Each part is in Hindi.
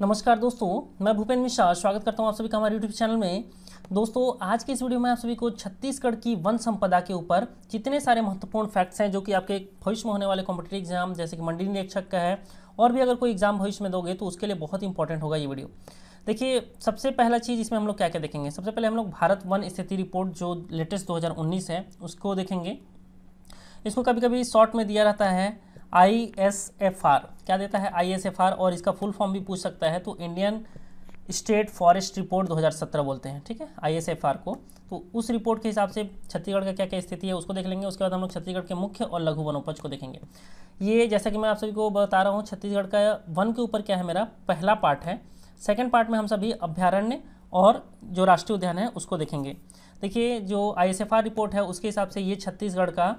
नमस्कार दोस्तों, मैं भूपेंद्र मिश्रा स्वागत करता हूं आप सभी का हमारे यूट्यूब चैनल में। दोस्तों, आज के इस वीडियो में आप सभी को छत्तीसगढ़ की वन संपदा के ऊपर जितने सारे महत्वपूर्ण फैक्ट्स हैं जो कि आपके भविष्य में होने वाले कॉम्पिटिटिव एग्जाम जैसे कि मंडी निरीक्षक का है और भी अगर कोई एग्जाम भविष्य में दोगे तो उसके लिए बहुत इंपॉर्टेंट होगा ये वीडियो। देखिए, सबसे पहला चीज़ इसमें हम लोग क्या क्या देखेंगे। सबसे पहले हम लोग भारत वन स्थिति रिपोर्ट जो लेटेस्ट 2019 है उसको देखेंगे। इसको कभी कभी शॉर्ट में दिया रहता है ISFR, क्या देता है ISFR, और इसका फुल फॉर्म भी पूछ सकता है तो इंडियन स्टेट फॉरेस्ट रिपोर्ट 2017 बोलते हैं। ठीक है, ISFR को। तो उस रिपोर्ट के हिसाब से छत्तीसगढ़ का क्या क्या स्थिति है उसको देख लेंगे। उसके बाद हम लोग छत्तीसगढ़ के मुख्य और लघु वनोपज को देखेंगे। ये जैसा कि मैं आप सभी को बता रहा हूँ, छत्तीसगढ़ का वन के ऊपर क्या है, मेरा पहला पार्ट है। सेकेंड पार्ट में हम सभी अभ्यारण्य और जो राष्ट्रीय उद्यान है उसको देखेंगे। देखिए, जो ISFR रिपोर्ट है उसके हिसाब से ये छत्तीसगढ़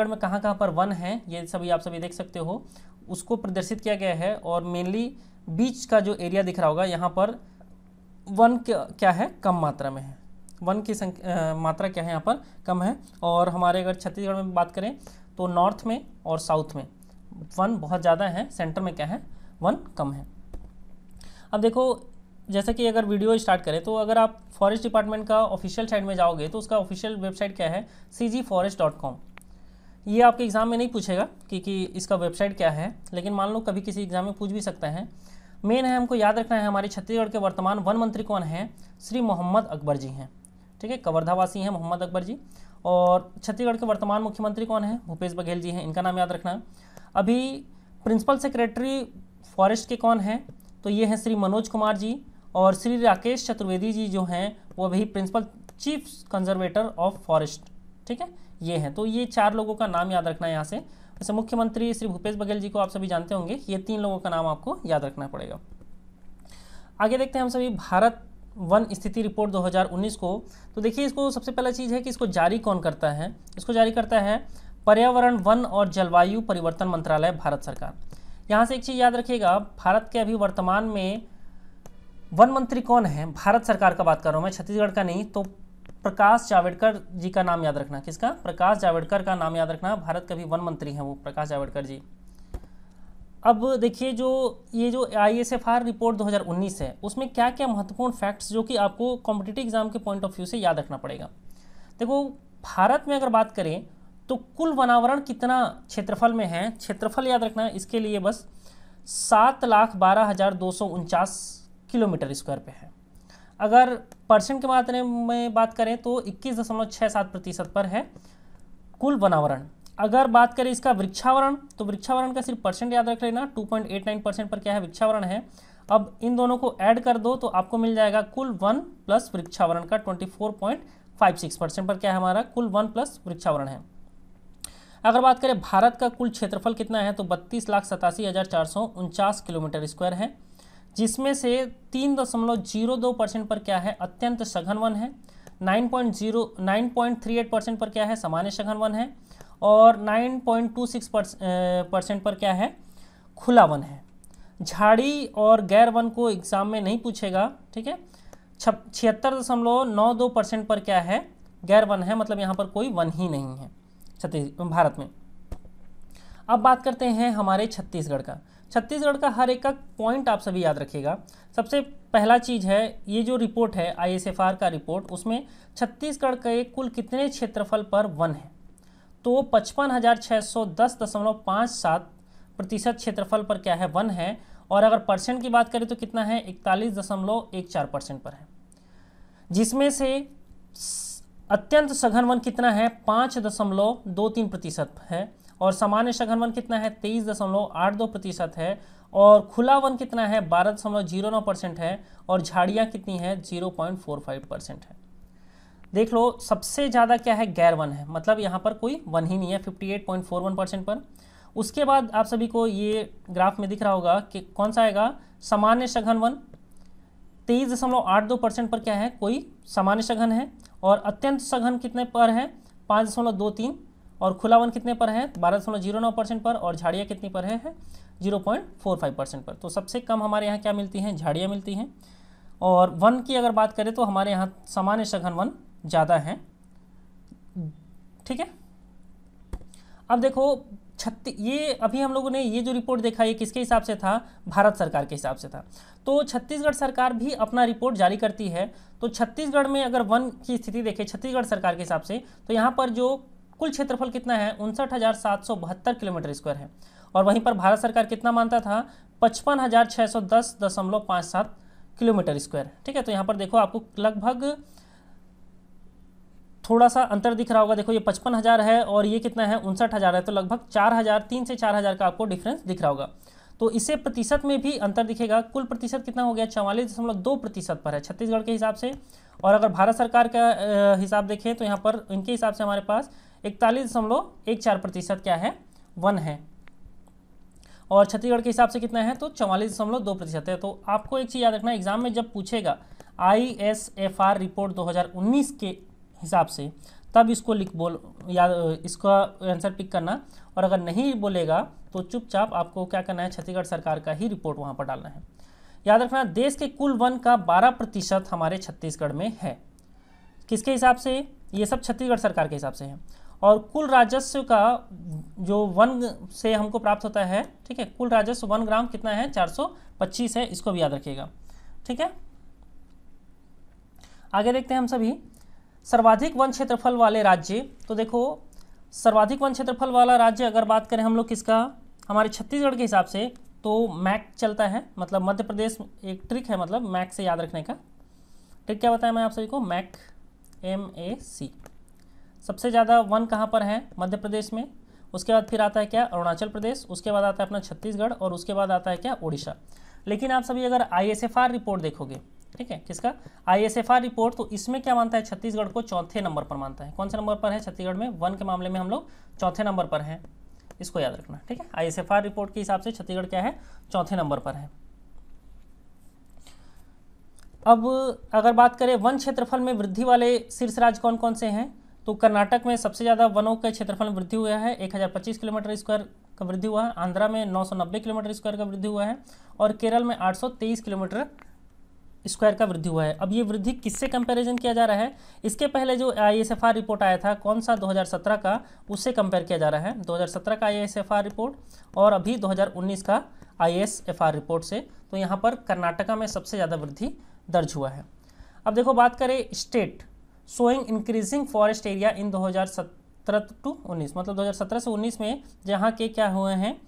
में कहाँ कहाँ पर वन है ये सभी आप सभी देख सकते हो, उसको प्रदर्शित किया गया है। और मेनली बीच का जो एरिया दिख रहा होगा यहाँ पर वन क्या है, कम मात्रा में है। वन की मात्रा क्या है यहाँ पर, कम है। और हमारे अगर छत्तीसगढ़ में बात करें तो नॉर्थ में और साउथ में वन बहुत ज़्यादा है, सेंटर में क्या है, वन कम है। अब देखो, जैसे कि अगर वीडियो स्टार्ट करें तो अगर आप फॉरेस्ट डिपार्टमेंट का ऑफिशियल साइट में जाओगे तो उसका ऑफिशियल वेबसाइट क्या है, cgforest.com। ये आपके एग्जाम में नहीं पूछेगा कि इसका वेबसाइट क्या है, लेकिन मान लो कभी किसी एग्जाम में पूछ भी सकता है। मेन है, हमको याद रखना है हमारे छत्तीसगढ़ के वर्तमान वन मंत्री कौन हैं, श्री मोहम्मद अकबर जी हैं। ठीक है, कवर्धावासी हैं मोहम्मद अकबर जी। और छत्तीसगढ़ के वर्तमान मुख्यमंत्री कौन हैं, भूपेश बघेल जी हैं, इनका नाम याद रखना है। अभी प्रिंसिपल सेक्रेटरी फॉरेस्ट के कौन हैं, तो ये हैं श्री मनोज कुमार जी। और श्री राकेश चतुर्वेदी जी जो हैं वो अभी principal chief conservator of forest, ठीक है, ये हैं। तो ये चार लोगों का नाम याद रखना है यहाँ से। वैसे मुख्यमंत्री श्री भूपेश बघेल जी को आप सभी जानते होंगे, ये तीन लोगों का नाम आपको याद रखना पड़ेगा। आगे देखते हैं हम सभी भारत वन स्थिति रिपोर्ट 2019 को। तो देखिए, इसको सबसे पहला चीज़ है कि इसको जारी कौन करता है। इसको जारी करता है पर्यावरण, वन और जलवायु परिवर्तन मंत्रालय, भारत सरकार। यहाँ से एक चीज़ याद रखिएगा, भारत के अभी वर्तमान में वन मंत्री कौन है, भारत सरकार का बात कर रहा हूँ मैं, छत्तीसगढ़ का नहीं। तो प्रकाश जावड़ेकर जी का नाम याद रखना। किसका, प्रकाश जावड़ेकर का नाम याद रखना। भारत के भी वन मंत्री हैं वो प्रकाश जावड़ेकर जी। अब देखिए, ये जो ISFR रिपोर्ट 2019 है उसमें क्या क्या महत्वपूर्ण फैक्ट्स जो कि आपको कॉम्पिटिटिव एग्जाम के पॉइंट ऑफ व्यू से याद रखना पड़ेगा। देखो, भारत में अगर बात करें तो कुल वनावरण कितना क्षेत्रफल में है, क्षेत्रफल याद रखना है। इसके लिए बस 7,12,249 किलोमीटर स्क्वायर पे है। अगर परसेंट के मात्रा में बात करें तो 21.67% पर है कुल वनावरण। अगर बात करें इसका वृक्षावरण, तो वृक्षावरण का सिर्फ परसेंट याद रख लेना, 2.89% पर क्या है, वृक्षावरण है। अब इन दोनों को ऐड कर दो तो आपको मिल जाएगा कुल वन प्लस वृक्षावरण का 24.56% पर क्या है, हमारा कुल वन प्लस वृक्षावरण है। अगर बात करें भारत का कुल क्षेत्रफल कितना है तो 32,87,449 किलोमीटर स्क्वायर है, जिसमें से 3.02% पर क्या है, अत्यंत सघन वन है। 9.38% पर क्या है, सामान्य सघन वन है। और 9.26% पर क्या है, खुला वन है। झाड़ी और गैर वन को एग्जाम में नहीं पूछेगा, ठीक है। 76.92% पर क्या है, गैर वन है, मतलब यहाँ पर कोई वन ही नहीं है भारत में। अब बात करते हैं हमारे छत्तीसगढ़ का। छत्तीसगढ़ का हर एक का पॉइंट आप सभी याद रखिएगा। सबसे पहला चीज़ है, ये जो रिपोर्ट है ISFR का रिपोर्ट, उसमें छत्तीसगढ़ के कुल कितने क्षेत्रफल पर वन है, तो 55,610.57% क्षेत्रफल पर क्या है, वन है। और अगर परसेंट की बात करें तो कितना है, 41.14% पर है, जिसमें से अत्यंत सघन वन कितना है, 5.23% है। और सामान्य सघन वन कितना है, 23.82% है। और खुला वन कितना है, 12.09% है। और झाड़ियाँ कितनी है, 0.45% है। देख लो, सबसे ज़्यादा क्या है, गैर वन है, मतलब यहाँ पर कोई वन ही नहीं है, 58.41% पर। उसके बाद आप सभी को ये ग्राफ में दिख रहा होगा कि कौन सा आएगा, सामान्य सघन वन 23.82% पर क्या है, कोई सामान्य सघन है। और अत्यंत सघन कितने पर है, 5.23। और खुला वन कितने पर है, 12.09% पर। और झाड़ियाँ कितनी पर है 0.45% पर। तो सबसे कम हमारे यहाँ क्या मिलती हैं, झाड़ियाँ मिलती हैं। और वन की अगर बात करें तो हमारे यहाँ सामान्य सघन वन ज़्यादा है, ठीक है। अब देखो, ये अभी हम लोगों ने ये जो रिपोर्ट देखा ये किसके हिसाब से था, भारत सरकार के हिसाब से था। तो छत्तीसगढ़ सरकार भी अपना रिपोर्ट जारी करती है। तो छत्तीसगढ़ में अगर वन की स्थिति देखें छत्तीसगढ़ सरकार के हिसाब से, तो यहाँ पर जो कुल क्षेत्रफल कितना है 59,772 किलोमीटर स्क्वायर है, और वहीं पर भारत सरकार कितना मानता था 55,610.57 किलोमीटर स्क्वायर। ठीक है, तो यहाँ पर देखो आपको लगभग थोड़ा सा अंतर दिख रहा होगा। देखो ये 55,000 है और ये कितना है 59,000 है, तो लगभग 4,000 3 से 4,000 का आपको डिफरेंस दिख रहा होगा। तो इससे प्रतिशत में भी अंतर दिखेगा। कुल प्रतिशत कितना हो गया 44.2% पर है छत्तीसगढ़ के हिसाब से, और अगर भारत सरकार का हिसाब देखें तो यहाँ पर इनके हिसाब से हमारे पास 41.14% क्या है वन है, और छत्तीसगढ़ के हिसाब से कितना है तो 44.2% है। तो आपको एक चीज़ याद रखना, एग्जाम में जब पूछेगा ISFR रिपोर्ट 2019 के हिसाब से, तब इसको इसका आंसर पिक करना, और अगर नहीं बोलेगा तो चुपचाप आपको क्या करना है छत्तीसगढ़ सरकार का ही रिपोर्ट वहाँ पर डालना है। याद रखना देश के कुल वन का 12% हमारे छत्तीसगढ़ में है। किसके हिसाब से, ये सब छत्तीसगढ़ सरकार के हिसाब से है। और कुल राजस्व का जो वन से हमको प्राप्त होता है, ठीक है, कुल राजस्व 1 ग्राम कितना है 425 है, इसको भी याद रखिएगा। ठीक है, आगे देखते हैं हम सभी सर्वाधिक वन क्षेत्रफल वाले राज्य। तो देखो सर्वाधिक वन क्षेत्रफल वाला राज्य अगर बात करें हम लोग किसका, हमारे छत्तीसगढ़ के हिसाब से, तो मैक चलता है, मतलब मध्य प्रदेश। एक ट्रिक है मतलब मैक से याद रखने का, ट्रिक क्या बताया मैं आप सभी को, मैक MAC। सबसे ज़्यादा वन कहाँ पर है मध्य प्रदेश में, उसके बाद फिर आता है क्या अरुणाचल प्रदेश, उसके बाद आता है अपना छत्तीसगढ़, और उसके बाद आता है क्या उड़ीसा। लेकिन आप सभी अगर ISFR रिपोर्ट देखोगे, ठीक है, किसका ISFR रिपोर्ट, तो इसमें क्या मानता है छत्तीसगढ़ को चौथे नंबर पर मानता है। कौन से नंबर पर है छत्तीसगढ़ में, वन के मामले में हम लोग चौथे नंबर पर हैं, इसको याद रखना। ठीक है, ISFR रिपोर्ट के हिसाब से छत्तीसगढ़ क्या है चौथे नंबर पर है। अब अगर बात करें वन क्षेत्रफल में वृद्धि वाले शीर्ष राज्य कौन कौन से हैं, तो कर्नाटक में सबसे ज़्यादा वनों के क्षेत्रफल में वृद्धि हुआ है, 1025 किलोमीटर स्क्वायर का वृद्धि हुआ है। आंध्रा में 990 किलोमीटर स्क्वायर का वृद्धि हुआ है, और केरल में 823 किलोमीटर स्क्वायर का वृद्धि हुआ है। अब ये वृद्धि किससे कंपैरिजन किया जा रहा है, इसके पहले जो ISFR रिपोर्ट आया था कौन सा 2017 का, उससे कंपेयर किया जा रहा है। 2017 का ISFR रिपोर्ट और अभी 2019 का ISFR रिपोर्ट से, तो यहाँ पर कर्नाटका में सबसे ज़्यादा वृद्धि दर्ज हुआ है। अब देखो बात करें state showing increasing forest area in 2017 to 19, मतलब 2017 से 19 में जहाँ के क्या हुए हैं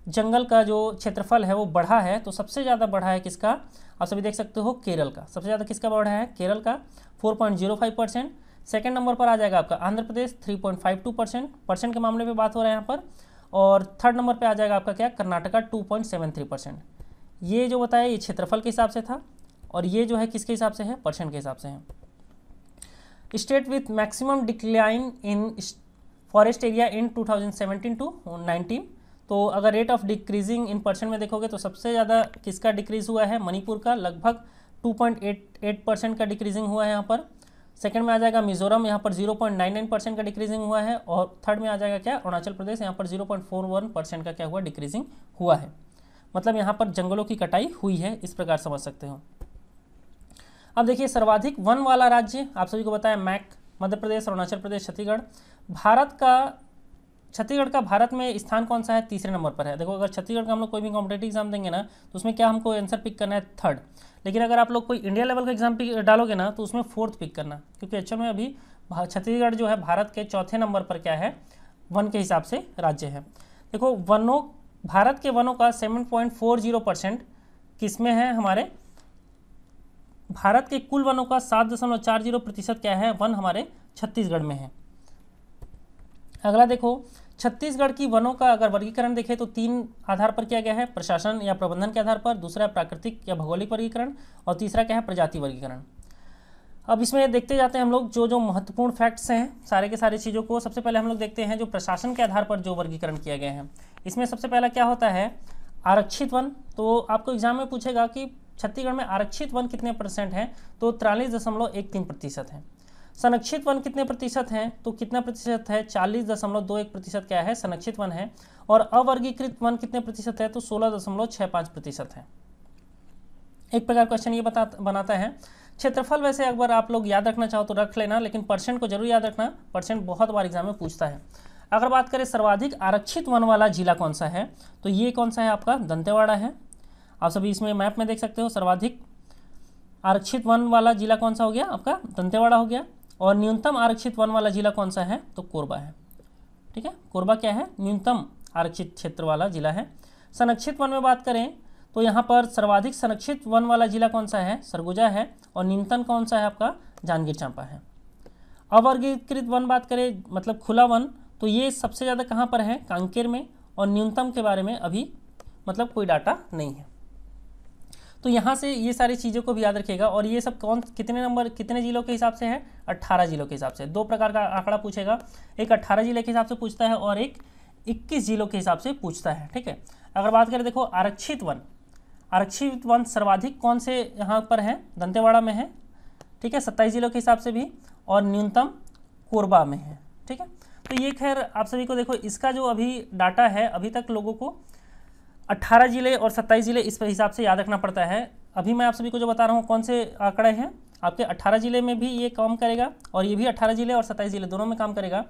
जंगल का जो क्षेत्रफल है वो बढ़ा है। तो सबसे ज़्यादा बढ़ा है किसका, आप सभी देख सकते हो केरल का। सबसे ज़्यादा किसका बढ़ा है केरल का 4.05%। सेकेंड नंबर पर आ जाएगा आपका आंध्र प्रदेश 3.52%, परसेंट के मामले में बात हो रहा है यहाँ पर। और थर्ड नंबर पर आ जाएगा आपका क्या कर्नाटका 2.73%। ये जो बताया ये क्षेत्रफल के हिसाब से था, और ये जो है किसके हिसाब से है परसेंट के हिसाब से है। State with maximum decline in forest area in 2017 to 19, तो अगर rate of decreasing in percent में देखोगे तो सबसे ज़्यादा किसका डिक्रीज हुआ है मणिपुर का, लगभग 2.88% का डिक्रीजिंग हुआ है यहाँ पर। सेकंड में आ जाएगा मिजोरम, यहाँ पर 0.99% का डिक्रीजिंग हुआ है, और थर्ड में आ जाएगा क्या अरुणाचल प्रदेश, यहाँ पर 0.41% का क्या हुआ डिक्रीजिंग हुआ है। मतलब यहाँ पर जंगलों की कटाई हुई है, इस प्रकार समझ सकते हो। अब देखिए सर्वाधिक वन वाला राज्य आप सभी को बताया मैक, मध्य प्रदेश, अरुणाचल प्रदेश, छत्तीसगढ़। छत्तीसगढ़ का भारत में स्थान कौन सा है, तीसरे नंबर पर है। देखो अगर छत्तीसगढ़ का हम लोग कोई भी कॉम्पिटेटिव एग्जाम देंगे ना तो उसमें क्या हमको आंसर पिक करना है थर्ड, लेकिन अगर आप लोग कोई इंडिया लेवल का एग्जाम पिक डालोगे ना तो उसमें फोर्थ पिक करना, क्योंकि एक्चुअल में अभी छत्तीसगढ़ जो है भारत के चौथे नंबर पर क्या है वन के हिसाब से राज्य है। देखो वनों, भारत के वनों का 7.40% किसमें है, हमारे भारत के कुल वनों का 7.40% क्या है वन हमारे छत्तीसगढ़ में है। अगला देखो छत्तीसगढ़ की वनों का अगर वर्गीकरण देखें तो 3 आधार पर किया गया है, प्रशासन या प्रबंधन के आधार पर, दूसरा प्राकृतिक या भौगोलिक वर्गीकरण, और तीसरा क्या है प्रजाति वर्गीकरण। अब इसमें देखते जाते हैं हम लोग जो महत्वपूर्ण फैक्ट्स हैं सारे के सारे चीज़ों को। सबसे पहले हम लोग देखते हैं जो प्रशासन के आधार पर जो वर्गीकरण किया गया है। इसमें सबसे पहला क्या होता है आरक्षित वन। तो आपको एग्जाम में पूछेगा कि छत्तीसगढ़ में आरक्षित वन कितने % हैं, तो 43.13% है। संरक्षित वन कितने प्रतिशत हैं, तो कितना प्रतिशत है 40.21% क्या है संरक्षित वन है। और अवर्गीकृत वन कितने प्रतिशत है, तो 16.65% है। एक प्रकार क्वेश्चन ये बनाता है। क्षेत्रफल वैसे अगर आप लोग याद रखना चाहो तो रख लेना, लेकिन परसेंट को जरूर याद रखना, परसेंट बहुत बार एग्जाम में पूछता है। अगर बात करें सर्वाधिक आरक्षित वन वाला जिला कौन सा है, तो ये कौन सा है आपका दंतेवाड़ा है। आप सभी इसमें मैप में देख सकते हो, सर्वाधिक आरक्षित वन वाला जिला कौन सा हो गया आपका दंतेवाड़ा हो गया। और न्यूनतम आरक्षित वन वाला जिला कौन सा है, तो कोरबा है। ठीक है, कोरबा क्या है, न्यूनतम आरक्षित क्षेत्र वाला जिला है। संरक्षित वन में बात करें तो यहाँ पर सर्वाधिक संरक्षित वन वाला जिला कौन सा है, सरगुजा है। और न्यूनतम कौन सा है आपका, जांजगीर चांपा है। अवर्गीकृत वन बात करें मतलब खुला वन, तो ये सबसे ज़्यादा कहाँ पर है, कांकेर में। और न्यूनतम के बारे में अभी मतलब कोई डाटा नहीं है। तो यहाँ से ये सारी चीज़ों को भी याद रखिएगा। और ये सब कौन कितने नंबर कितने जिलों के हिसाब से है, 18 जिलों के हिसाब से। दो प्रकार का आंकड़ा पूछेगा, एक 18 जिले के हिसाब से पूछता है और एक 21 जिलों के हिसाब से पूछता है। ठीक है, अगर बात करें देखो आरक्षित वन सर्वाधिक कौन से यहाँ पर है, दंतेवाड़ा में है। ठीक है, 27 जिलों के हिसाब से भी, और न्यूनतम कोरबा में है। ठीक है, तो ये खैर आप सभी को देखो इसका जो अभी डाटा है, अभी तक लोगों को 18 जिले और 27 जिले इस हिसाब से याद रखना पड़ता है। अभी मैं आप सभी को जो बता रहा हूँ कौन से आंकड़े हैं, आपके 18 जिले में भी ये काम करेगा और ये भी 18 जिले और 27 जिले दोनों में काम करेगा।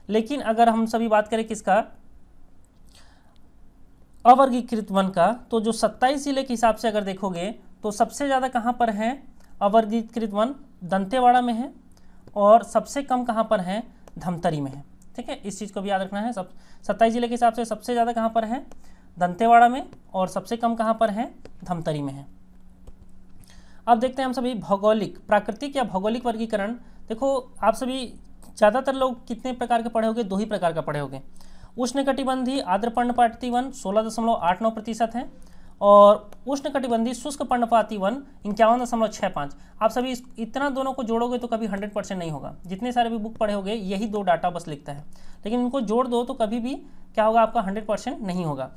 लेकिन अगर हम सभी बात करें किसका, अवर्गीकृत वन का, तो जो 27 जिले के हिसाब से अगर देखोगे तो सबसे ज़्यादा कहाँ पर है अवर्गीकृत वन, दंतेवाड़ा में है। और सबसे कम कहाँ पर है, धमतरी में है। ठीक है, इस चीज़ को भी याद रखना है। 27 जिले के हिसाब से सबसे ज़्यादा कहाँ पर है, दंतेवाड़ा में, और सबसे कम कहाँ पर है, धमतरी में है। अब देखते हैं हम सभी भौगोलिक, प्राकृतिक या भौगोलिक वर्गीकरण। देखो आप सभी ज़्यादातर लोग कितने प्रकार के पढ़े होंगे, 2 ही प्रकार का पढ़े होंगे। उष्णकटिबंधीय आर्द्र पर्णपाती वन 16.89% है, और उष्णकटिबंधीय शुष्क पर्णपाती वन 51.65। आप सभी इतना दोनों को जोड़ोगे तो कभी 100% नहीं होगा। जितने सारे भी बुक पढ़े होंगे यही 2 डाटा बस लिखता है, लेकिन इनको जोड़ दो तो कभी भी क्या होगा, आपका 100% नहीं होगा।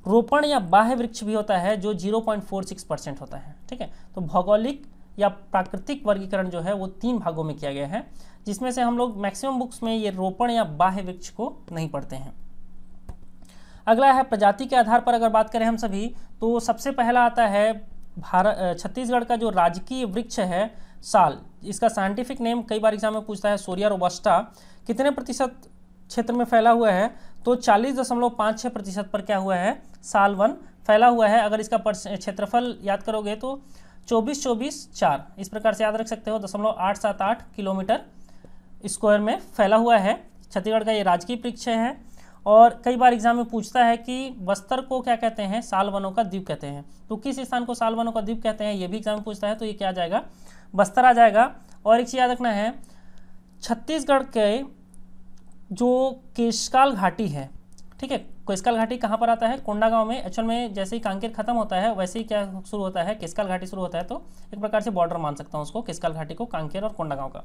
रोपण या बाह्य वृक्ष भी होता है जो 0.46% होता है। ठीक है, तो भौगोलिक या प्राकृतिक वर्गीकरण जो है वो 3 भागों में किया गया है, जिसमें से हम लोग मैक्सिमम बुक्स में ये रोपण या बाह्य वृक्ष को नहीं पढ़ते हैं। अगला है प्रजाति के आधार पर अगर बात करें हम सभी, तो सबसे पहला आता है छत्तीसगढ़ का जो राजकीय वृक्ष है साल। इसका साइंटिफिक नेम कई बार एग्जाम में पूछता है, सोरिया रोबस्टा। कितने प्रतिशत क्षेत्र में फैला हुआ है, तो 40.56% पर क्या हुआ है, साल वन फैला हुआ है। अगर इसका क्षेत्रफल याद करोगे तो 24-24-4 इस प्रकार से याद रख सकते हो, 0.878 किलोमीटर स्क्वायर में फैला हुआ है। छत्तीसगढ़ का ये राजकीय वृक्ष है। और कई बार एग्जाम में पूछता है कि बस्तर को क्या कहते हैं, साल वनों का द्वीप कहते हैं। तो किस स्थान को साल वनों का द्वीप कहते हैं, ये भी एग्जाम में पूछता है, तो ये क्या आ जाएगा, बस्तर आ जाएगा। और एक चीज़ याद रखना है, छत्तीसगढ़ के जो केशकाल घाटी है, ठीक है, केशकाल घाटी कहाँ पर आता है, कोंडागांव में। एक्चुअल में जैसे ही कांकेर खत्म होता है वैसे ही क्या शुरू होता है, केशकाल घाटी शुरू होता है। तो एक प्रकार से बॉर्डर मान सकता हूँ उसको, केशकाल घाटी को, कांकेर और कोंडागांव का।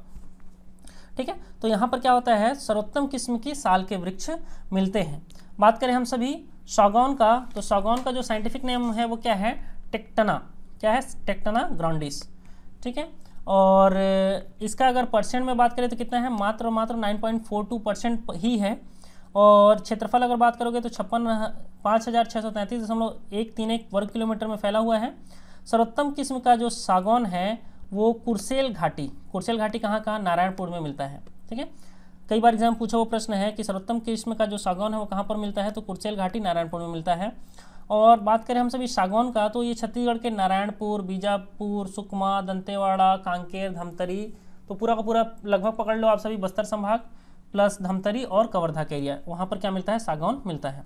ठीक है, तो यहाँ पर क्या होता है, सर्वोत्तम किस्म की साल के वृक्ष मिलते हैं। बात करें हम सभी सागौन का, तो सागौन का जो साइंटिफिक नेम है वो क्या है, टेक्टना। क्या है, टेक्टना ग्रांडिस। ठीक है, और इसका अगर परसेंट में बात करें तो कितना है, मात्र 9.42% ही है। और क्षेत्रफल अगर बात करोगे तो 56,633.131 वर्ग किलोमीटर में फैला हुआ है। सर्वोत्तम किस्म का जो सागौन है वो कुर्सेल घाटी कहाँ का, नारायणपुर में मिलता है। ठीक है, कई बार एग्जाम पूछा वो प्रश्न है कि सर्वोत्तम किस्म का जो सागौन है वो कहाँ पर मिलता है, तो कुर्सेल घाटी नारायणपुर में मिलता है। और बात करें हम सभी सागौन का, तो ये छत्तीसगढ़ के नारायणपुर, बीजापुर, सुकमा, दंतेवाड़ा, कांकेर, धमतरी, तो पूरा का पूरा लगभग पकड़ लो आप सभी, बस्तर संभाग प्लस धमतरी और कवर्धा के एरिया, वहाँ पर क्या मिलता है, सागौन मिलता है।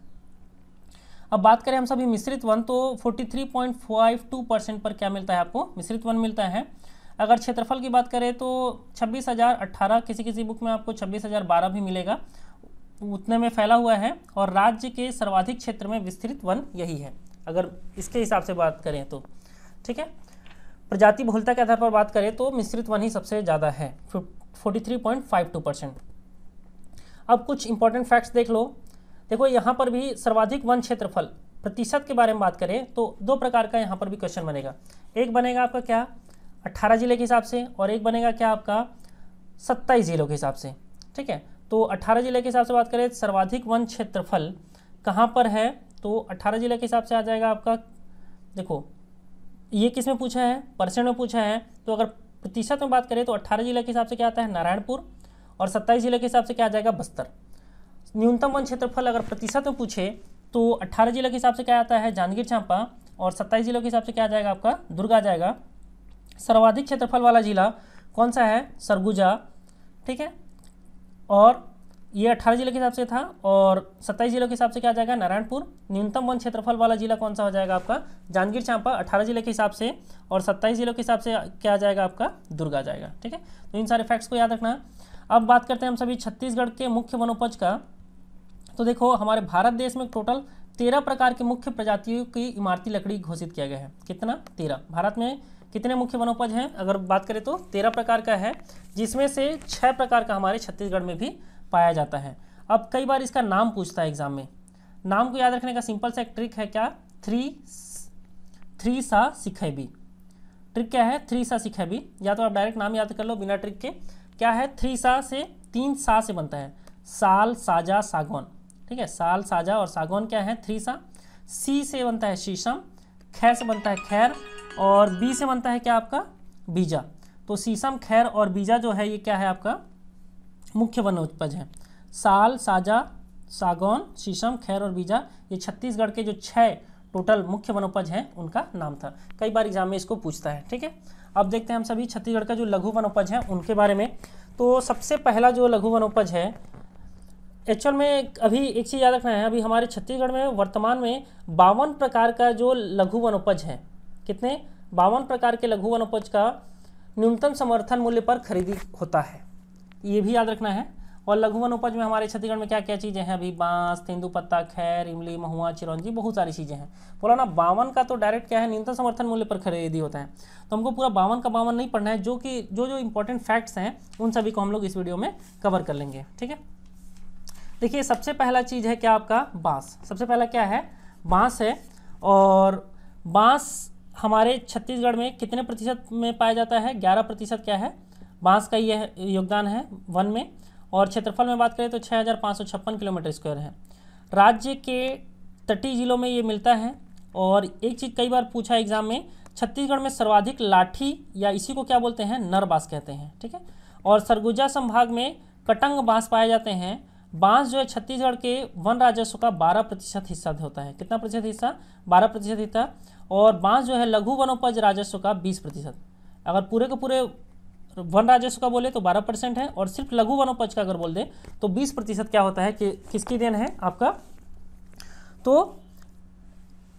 अब बात करें हम सभी मिश्रित वन, तो 43.52% पर क्या मिलता है आपको, मिश्रित वन मिलता है। अगर क्षेत्रफल की बात करें तो 26,018, किसी बुक में आपको 26,012 भी मिलेगा, उतने में फैला हुआ है। और राज्य के सर्वाधिक क्षेत्र में विस्तृत वन यही है, अगर इसके हिसाब से बात करें तो। ठीक है, प्रजाति बहुलता के आधार पर बात करें तो मिश्रित वन ही सबसे ज़्यादा है, 43.52%। अब कुछ इंपॉर्टेंट फैक्ट्स देख लो। देखो यहाँ पर भी सर्वाधिक वन क्षेत्रफल प्रतिशत के बारे में बात करें तो 2 प्रकार का यहाँ पर भी क्वेश्चन बनेगा। एक बनेगा आपका क्या, 18 जिले के हिसाब से, और एक बनेगा क्या आपका 27 जिलों के हिसाब से। ठीक है, तो 18 जिले के हिसाब से बात करें सर्वाधिक वन क्षेत्रफल कहाँ पर है, तो 18 जिले के हिसाब से आ जाएगा आपका, देखो ये किस में पूछा है, परसेंट में पूछा है। तो अगर प्रतिशत में बात करें तो 18 जिले के हिसाब से क्या आता है, नारायणपुर, और 27 जिले के हिसाब से क्या आ जाएगा, बस्तर। न्यूनतम वन क्षेत्रफल अगर प्रतिशत में पूछे तो 18 जिलों के हिसाब से क्या आता है, जांजगीर चांपा, और 27 जिलों के हिसाब से क्या आ जाएगा, आपका दुर्ग आ जाएगा। सर्वाधिक क्षेत्रफल वाला जिला कौन सा है, सरगुजा, ठीक है, और ये 18 जिले के हिसाब से था, और 27 जिलों के हिसाब से क्या आ जाएगा, नारायणपुर। न्यूनतम वन क्षेत्रफल वाला जिला कौन सा हो जाएगा आपका, जांजगीर चांपा 18 जिले के हिसाब से, और 27 जिलों के हिसाब से क्या आ जाएगा आपका, दुर्ग आ जाएगा। ठीक है, तो इन सारे फैक्ट्स को याद रखना। अब बात करते हैं हम सभी छत्तीसगढ़ के मुख्य वनोपज का। तो देखो हमारे भारत देश में टोटल 13 प्रकार की मुख्य प्रजातियों की इमारती लकड़ी घोषित किया गया है। कितना, 13। भारत में कितने मुख्य वनोपज हैं अगर बात करें तो 13 प्रकार का है, जिसमें से 6 प्रकार का हमारे छत्तीसगढ़ में भी पाया जाता है। अब कई बार इसका नाम पूछता है एग्जाम में। नाम को याद रखने का सिंपल सा एक ट्रिक है, क्या, थ्री सा सिखैबी। ट्रिक क्या है, 3 सा सिखैबी, या तो आप डायरेक्ट नाम याद कर लो बिना ट्रिक के। क्या है, 3 सा से 3 सा से बनता है, साल, साजा, सागौन। ठीक है, साल, साजा और सागौन क्या है, 3 सा। सी से बनता है शीशम, खै से बनता है खैर, और बी से बनता है क्या आपका, बीजा। तो शीशम, खैर और बीजा जो है ये क्या है आपका मुख्य वनोपज है। साल, साजा, सागौन, शीशम, खैर और बीजा, ये छत्तीसगढ़ के जो 6 टोटल मुख्य वनोपज हैं उनका नाम था। कई बार एग्जाम में इसको पूछता है। ठीक है, अब देखते हैं हम सभी छत्तीसगढ़ का जो लघु वनोपज है उनके बारे में। तो सबसे पहला जो लघु वनोपज है, एक्चुअल में अभी एक चीज़ याद रखना है, अभी हमारे छत्तीसगढ़ में वर्तमान में 52 प्रकार का जो लघु वनोपज है, कितने, 52 प्रकार के लघु वनोपज का न्यूनतम समर्थन मूल्य पर खरीदी होता है, ये भी याद रखना है। और लघु वनोपज में हमारे छत्तीसगढ़ में क्या क्या चीज़ें हैं, अभी बांस, तेंदुपत्ता, खैर, इमली, महुआ, चिरौंजी, बहुत सारी चीज़ें हैं। बोला ना 52 का तो डायरेक्ट क्या है, न्यूनतम समर्थन मूल्य पर खरीदी होता है। तो हमको पूरा 52 का 52 नहीं पढ़ना है, जो कि जो इंपॉर्टेंट फैक्ट्स हैं उन सभी को हम लोग इस वीडियो में कवर कर लेंगे। ठीक है, देखिए सबसे पहला चीज़ है क्या आपका, बांस। सबसे पहला क्या है, बांस है। और बांस हमारे छत्तीसगढ़ में कितने प्रतिशत में पाया जाता है, 11% क्या है बांस का यह योगदान है वन में। और क्षेत्रफल में बात करें तो 6556 किलोमीटर स्क्वायर है। राज्य के तटीय जिलों में ये मिलता है। और एक चीज़ कई बार पूछा एग्जाम में, छत्तीसगढ़ में सर्वाधिक लाठी या इसी को क्या बोलते हैं, नर बांस कहते हैं। ठीक है, और सरगुजा संभाग में कटंग बांस पाए जाते हैं। बांस जो है छत्तीसगढ़ के वन राजस्व का 12% हिस्सा होता है। कितना प्रतिशत हिस्सा, 12% हिस्सा। और बांस जो है लघु वनोपज राजस्व का 20%। अगर पूरे के पूरे वन राजस्व का बोले तो 12% है, और सिर्फ लघु वनोपज का अगर बोल दे तो 20% क्या होता है कि किसकी देन है आपका, तो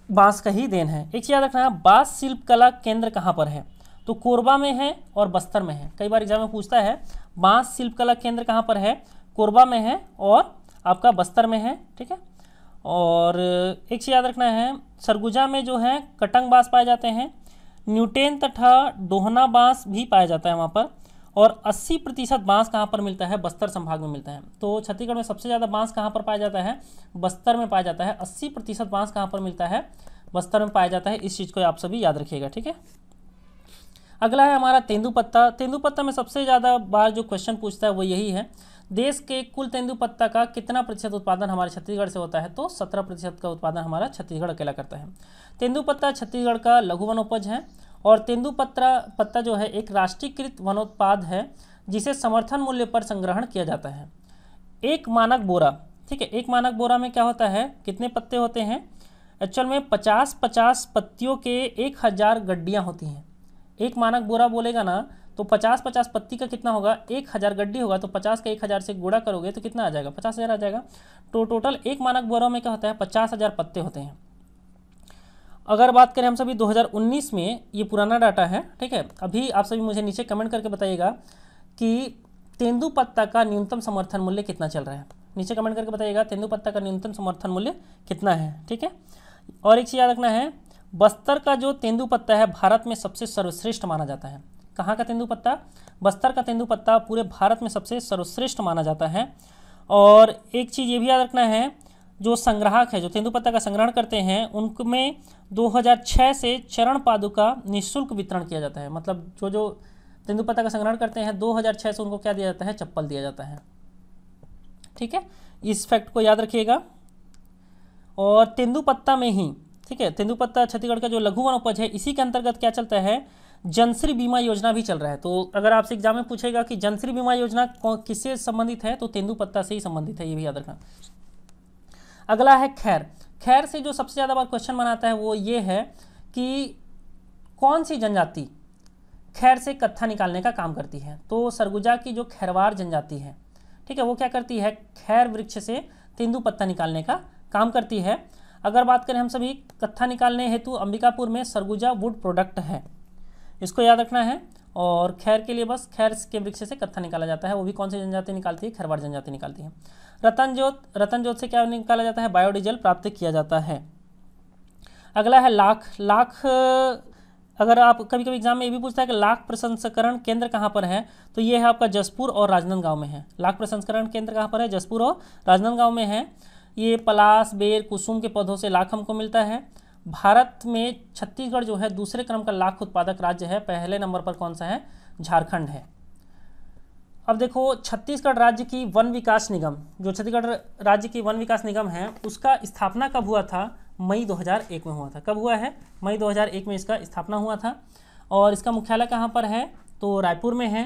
बांस का ही देन है। एक चीज याद रखना है, बांस शिल्प कला केंद्र कहाँ पर है, तो कोरबा में है और बस्तर में है। कई बार एग्जाम में पूछता है बांस शिल्प कला केंद्र कहाँ पर है, कोरबा में है और आपका बस्तर में है। ठीक है, और एक चीज़ याद रखना है, सरगुजा में जो है कटंग बांस पाए जाते हैं, न्यूटेन तथा डोहना बांस भी पाया जाता है वहाँ पर। और 80% बांस कहाँ पर मिलता है, बस्तर संभाग में मिलता है। तो छत्तीसगढ़ में सबसे ज़्यादा बांस कहाँ पर पाया जाता है, बस्तर में पाया जाता है। 80% बांस कहाँ पर मिलता है, बस्तर में पाया जाता है। इस चीज़ को आप सभी याद रखिएगा। ठीक है, अगला है हमारा तेंदुपत्ता। तेंदुपत्ता में सबसे ज़्यादा बार जो क्वेश्चन पूछता है वो यही है, देश के कुल तेंदुपत्ता का कितना प्रतिशत उत्पादन हमारे छत्तीसगढ़ से होता है, तो 17% का उत्पादन हमारा छत्तीसगढ़ अकेला करता है। तेंदुपत्ता छत्तीसगढ़ का लघु वनोपज है। और तेंदुपत्ता जो है एक राष्ट्रीयकृत वनोत्पाद है जिसे समर्थन मूल्य पर संग्रहण किया जाता है। एक मानक बोरा, ठीक है, एक मानक बोरा में क्या होता है, कितने पत्ते होते हैं, एक्चुअल में 50-50 पत्तियों के 1000 गड्डियाँ होती हैं। एक मानक बोरा बोलेगा ना तो 50-50 पत्ती का कितना होगा, 1000 गड्डी होगा। तो 50 का 1000 से गुणा करोगे तो कितना आ जाएगा, 50,000 आ जाएगा। तो टोटल एक मानक बोरा में क्या होता है, 50,000 पत्ते होते हैं। अगर बात करें हम सभी 2019 में, ये पुराना डाटा है। ठीक है, अभी आप सभी मुझे नीचे कमेंट करके बताइएगा कि तेंदुपत्ता का न्यूनतम समर्थन मूल्य कितना चल रहा है। नीचे कमेंट करके बताइएगा तेंदुपत्ता का न्यूनतम समर्थन मूल्य कितना है। ठीक है, और एक चीज़ याद रखना है, बस्तर का जो तेंदुपत्ता है भारत में सबसे सर्वश्रेष्ठ माना जाता है। कहाँ का तेंदुपत्ता, बस्तर का तेंदुपत्ता पूरे भारत में सबसे सर्वश्रेष्ठ माना जाता है। और एक चीज़ ये भी याद रखना है, जो संग्राहक है, जो तेंदुपत्ता का संग्रहण करते हैं, उनमें 2006 से चरण पादुका निःशुल्क वितरण किया जाता है। मतलब जो तेंदुपत्ता का संग्रहण करते हैं 2006 से उनको क्या दिया जाता है, चप्पल दिया जाता है। ठीक है, इस फैक्ट को याद रखिएगा। और तेंदुपत्ता में ही, ठीक है, तेंदुपत्ता छत्तीसगढ़ का जो लघु वनोपज है, इसी के अंतर्गत क्या चलता है, जनश्री बीमा योजना भी चल रहा है। तो अगर आपसे एग्जाम में पूछेगा कि जनश्री बीमा योजना किससे संबंधित है, तो तेंदुपत्ता से ही संबंधित है, ये भी याद रखना। अगला है खैर। खैर से जो सबसे ज़्यादा बार क्वेश्चन बनाता है वो ये है कि कौन सी जनजाति खैर से कत्था निकालने का काम करती है। तो सरगुजा की जो खैरवार जनजाति है, ठीक है, वो क्या करती है, खैर वृक्ष से तेंदुपत्ता निकालने का काम करती है। अगर बात करें हम सभी कत्था निकालने हेतु अंबिकापुर में सरगुजा वुड प्रोडक्ट है, इसको याद रखना है। और खैर के लिए बस खैर के वृक्ष से कत्था निकाला जाता है, वो भी कौन सी जनजाति निकालती है, खैरवार जनजाति निकालती है। रतन जोत से क्या निकाला जाता है, बायोडीजल प्राप्त किया जाता है। अगला है लाख। लाख, अगर आप कभी कभी एग्जाम में ये भी पूछता है कि लाख प्रसंस्करण केंद्र कहाँ पर है, तो ये है आपका जसपुर और राजनांदगांव में है। लाख प्रसंस्करण केंद्र कहाँ पर है, जसपुर और राजनांदगांव में है। ये पलाश, बेर, कुसुम के पौधों से लाख हमको मिलता है। भारत में छत्तीसगढ़ जो है दूसरे क्रम का लाख उत्पादक राज्य है, पहले नंबर पर कौन सा है, झारखंड है। अब देखो छत्तीसगढ़ राज्य की वन विकास निगम, जो छत्तीसगढ़ राज्य की वन विकास निगम है, उसका स्थापना कब हुआ था, मई 2001 में हुआ था। कब हुआ है, मई 2001 में इसका स्थापना हुआ था। और इसका मुख्यालय कहाँ पर है, तो रायपुर में है।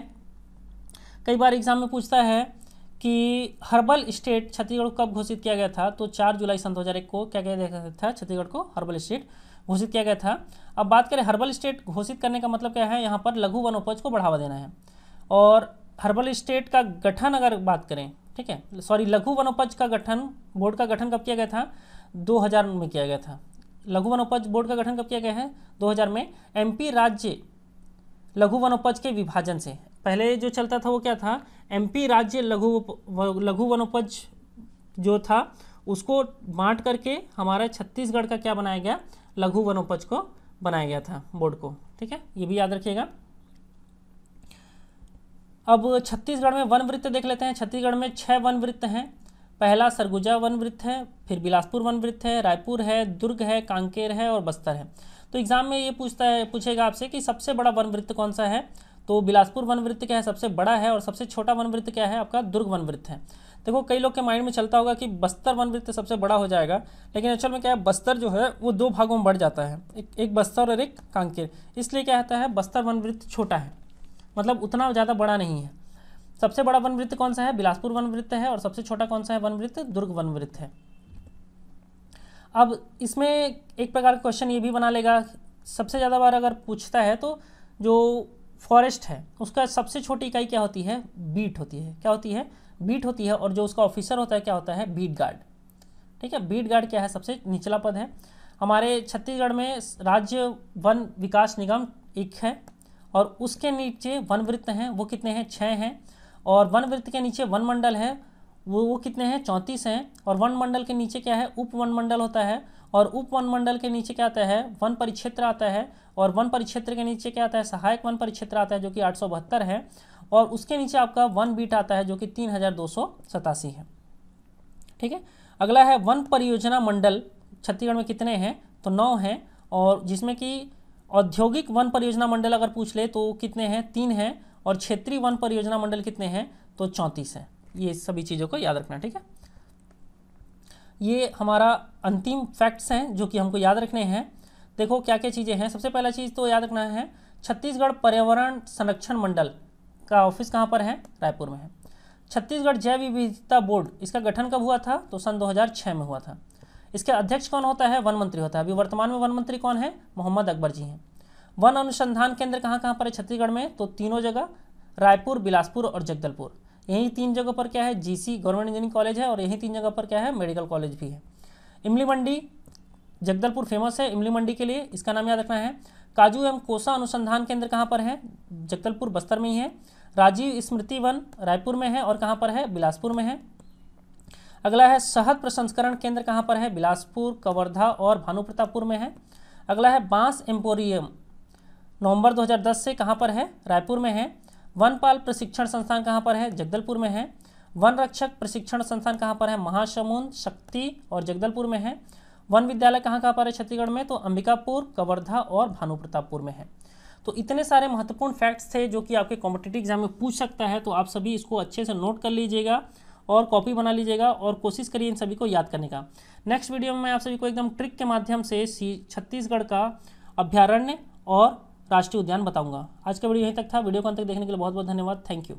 कई बार एग्जाम में पूछता है कि हर्बल स्टेट छत्तीसगढ़ को कब घोषित किया गया था, तो 4 जुलाई सन 2001 को क्या किया गया था, छत्तीसगढ़ को हर्बल स्टेट घोषित किया गया था। अब बात करें हर्बल स्टेट घोषित करने का मतलब क्या है, यहाँ पर लघु वनोपज को बढ़ावा देना है। और हर्बल स्टेट का गठन अगर बात करें, ठीक है, सॉरी, लघु वनोपज का गठन, बोर्ड का गठन कब किया गया था, 2000 में किया गया था। लघु वनोपज बोर्ड का गठन कब किया गया है, 2000 में। एमपी राज्य लघु वनोपज के विभाजन से, पहले जो चलता था वो क्या था, एमपी राज्य लघु वनोपज जो था उसको बांट करके हमारा छत्तीसगढ़ का क्या बनाया गया, लघु वनोपज को बनाया गया था बोर्ड को, ठीक है, ये भी याद रखिएगा। अब छत्तीसगढ़ में वन वृत्त देख लेते हैं। छत्तीसगढ़ में 6 वन वृत्त हैं। पहला सरगुजा वन वृत्त है, फिर बिलासपुर वन वृत्त है, रायपुर है, दुर्ग है, कांकेर है और बस्तर है। तो एग्जाम में ये पूछेगा आपसे कि सबसे बड़ा वन वृत्त कौन सा है, तो बिलासपुर वन वृत्त क्या है, सबसे बड़ा है। और सबसे छोटा वन वृत्त क्या है, आपका दुर्ग वन वृत्त है। देखो कई लोग के माइंड में चलता होगा कि बस्तर वन वृत्त सबसे बड़ा हो जाएगा, लेकिन एक्चुअल में क्या है, बस्तर जो है वो 2 भागों में बढ़ जाता है, एक बस्तर और एक कांकेर। इसलिए क्या होता है, बस्तर वन वृत्त छोटा है, मतलब उतना ज़्यादा बड़ा नहीं है। सबसे बड़ा वन वृत्त कौन सा है, बिलासपुर वन वृत्त है। और सबसे छोटा कौन सा है वन वृत्त, दुर्ग वन वृत्त है। अब इसमें एक प्रकार का क्वेश्चन ये भी बना लेगा, सबसे ज़्यादा बार अगर पूछता है तो जो फॉरेस्ट है उसका सबसे छोटी इकाई क्या होती है, बीट होती है। क्या होती है, बीट होती है। और जो उसका ऑफिसर होता है क्या होता है, बीट गार्ड, ठीक है। बीट गार्ड क्या है, सबसे निचला पद है। हमारे छत्तीसगढ़ में राज्य वन विकास निगम एक है और उसके नीचे वन वृत्त हैं, वो कितने हैं, 6 हैं। और वन वृत्त के नीचे वन मंडल है, वो कितने हैं, 34 हैं। और वन मंडल के नीचे क्या है, उप वन मंडल होता है। और उप वन मंडल के नीचे क्या आता है, वन परिक्षेत्र आता है। और वन परिक्षेत्र के नीचे क्या आता है, सहायक वन परिक्षेत्र आता है जो कि 872 है। और उसके नीचे आपका वन बीट आता है जो कि 3287 है, ठीक है। अगला है वन परियोजना मंडल, छत्तीसगढ़ में कितने हैं, तो 9 हैं। और जिसमें कि औद्योगिक वन परियोजना मंडल अगर पूछ ले तो कितने हैं, 3 हैं। और क्षेत्रीय वन परियोजना मंडल कितने हैं, तो 34 हैं। ये सभी चीज़ों को याद रखना, ठीक है। ये हमारा अंतिम फैक्ट्स हैं जो कि हमको याद रखने हैं। देखो क्या क्या चीज़ें हैं। सबसे पहला चीज़ तो याद रखना है, छत्तीसगढ़ पर्यावरण संरक्षण मंडल का ऑफिस कहाँ पर है, रायपुर में है। छत्तीसगढ़ जैव विविधता बोर्ड, इसका गठन कब हुआ था, तो सन 2006 में हुआ था। इसके अध्यक्ष कौन होता है, वन मंत्री होता है। अभी वर्तमान में वन मंत्री कौन है, मोहम्मद अकबर जी हैं। वन अनुसंधान केंद्र कहाँ कहाँ पर है छत्तीसगढ़ में, तो तीनों जगह, रायपुर, बिलासपुर और जगदलपुर। यही 3 जगह पर क्या है, जीसी गवर्नमेंट इंजीनियरिंग कॉलेज है। और यही 3 जगह पर क्या है, मेडिकल कॉलेज भी है। इमली मंडी, जगदलपुर फेमस है इमली मंडी के लिए, इसका नाम याद रखना है। काजू एवं कोसा अनुसंधान केंद्र कहाँ पर है, जगदलपुर बस्तर में ही है। राजीव स्मृति वन रायपुर में है और कहाँ पर है, बिलासपुर में है। अगला है शहद प्रसंस्करण केंद्र कहाँ पर है, बिलासपुर, कवर्धा और भानुप्रतापपुर में है। अगला है बांस एम्पोरियम, नवंबर 2010 से कहाँ पर है, रायपुर में है। वनपाल प्रशिक्षण संस्थान कहाँ पर है, जगदलपुर में है। वन रक्षक प्रशिक्षण संस्थान कहाँ पर है, महासमुंद, शक्ति और जगदलपुर में है। वन विद्यालय कहाँ कहाँ पर है छत्तीसगढ़ में, तो अंबिकापुर, कवर्धा और भानुप्रतापपुर में है। तो इतने सारे महत्वपूर्ण फैक्ट्स थे जो कि आपके कॉम्पिटिटिव एग्जाम में पूछ सकता है। तो आप सभी इसको अच्छे से नोट कर लीजिएगा और कॉपी बना लीजिएगा और कोशिश करिए इन सभी को याद करने का। नेक्स्ट वीडियो में मैं आप सभी को एकदम ट्रिक के माध्यम से छत्तीसगढ़ का अभ्यारण्य और राष्ट्रीय उद्यान बताऊंगा। आज का वीडियो यहीं तक था। वीडियो को अंत तक देखने के लिए बहुत बहुत धन्यवाद। Thank you.